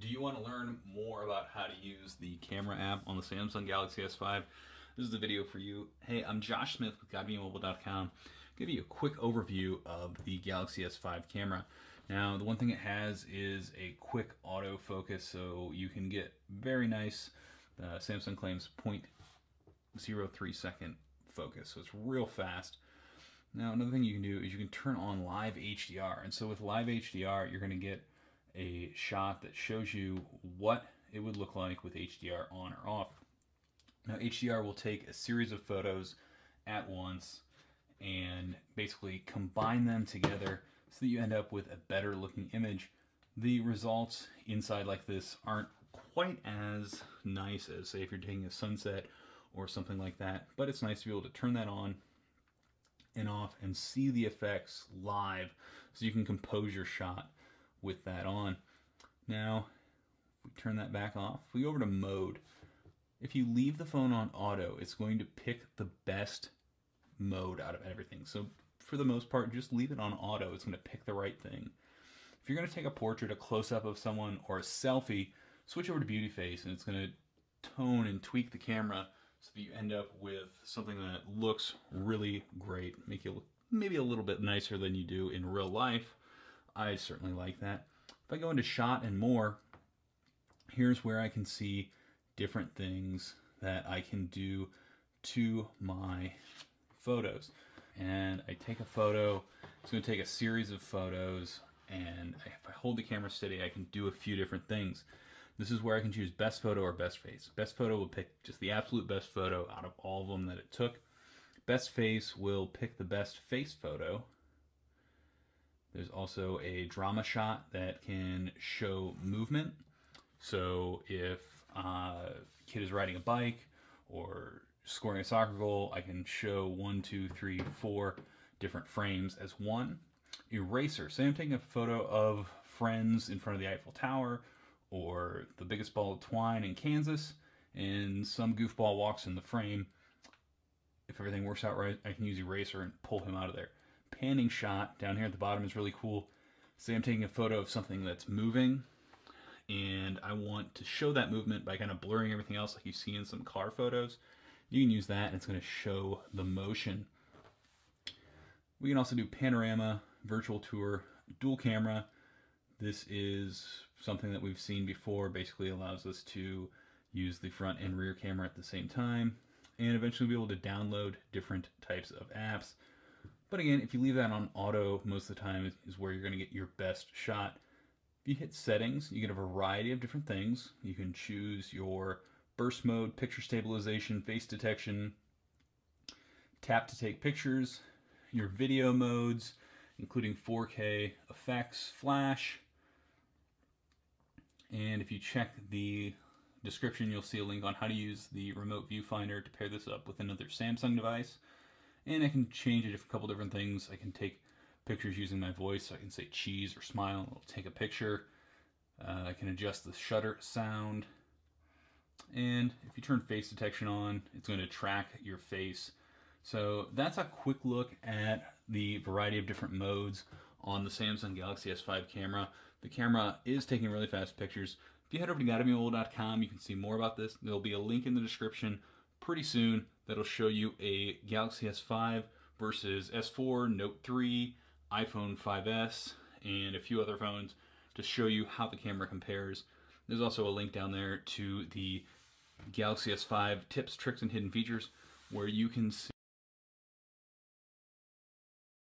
Do you want to learn more about how to use the camera app on the Samsung Galaxy S5? This is a video for you. Hey, I'm Josh Smith with GottaBeMobile.com. Give you a quick overview of the Galaxy S5 camera. Now, the one thing it has is a quick autofocus, so you can get very nice, Samsung claims 0.03 second focus, so it's real fast. Now, another thing you can do is you can turn on live HDR, and so with live HDR, you're going to get a shot that shows you what it would look like with HDR on or off. Now, HDR will take a series of photos at once and basically combine them together so that you end up with a better looking image. The results inside like this aren't quite as nice as, say, if you're taking a sunset or something like that, but it's nice to be able to turn that on and off and see the effects live so you can compose your shot with that on. Now, if we turn that back off, if we go over to mode, if you leave the phone on auto, it's going to pick the best mode out of everything. So for the most part, just leave it on auto. It's going to pick the right thing. If you're going to take a portrait, a close-up of someone, or a selfie, switch over to beauty face, and it's going to tone and tweak the camera so that you end up with something that looks really great, make you look maybe a little bit nicer than you do in real life. I certainly like that. If I go into shot and more, here's where I can see different things that I can do to my photos. And I take a photo, it's going to take a series of photos, and if I hold the camera steady, I can do a few different things. This is where I can choose best photo or best face. Best photo will pick just the absolute best photo out of all of them that it took. Best face will pick the best face photo. There's also a drama shot that can show movement. So if a kid is riding a bike or scoring a soccer goal, I can show 1, 2, 3, 4 different frames as one. Eraser. Say I'm taking a photo of friends in front of the Eiffel Tower or the biggest ball of twine in Kansas, and some goofball walks in the frame. If everything works out right, I can use eraser and pull him out of there. Panning shot down here at the bottom is really cool. Say I'm taking a photo of something that's moving and I want to show that movement by kind of blurring everything else like you see in some car photos. You can use that and it's going to show the motion. We can also do panorama, virtual tour, dual camera. This is something that we've seen before. Basically allows us to use the front and rear camera at the same time and eventually be able to download different types of apps. But again, if you leave that on auto, most of the time is where you're going to get your best shot. If you hit settings, you get a variety of different things. You can choose your burst mode, picture stabilization, face detection, tap to take pictures, your video modes, including 4K effects, flash. And if you check the description, you'll see a link on how to use the remote viewfinder to pair this up with another Samsung device. And I can change it a couple different things. I can take pictures using my voice. So I can say cheese or smile, and it'll take a picture. I can adjust the shutter sound. And if you turn face detection on, it's going to track your face. So that's a quick look at the variety of different modes on the Samsung Galaxy S5 camera. The camera is taking really fast pictures. If you head over to GottaBeMobile.com, you can see more about this. There'll be a link in the description pretty soon that'll show you a Galaxy S5 versus S4, Note 3, iPhone 5S, and a few other phones to show you how the camera compares. There's also a link down there to the Galaxy S5 tips, tricks, and hidden features where you can see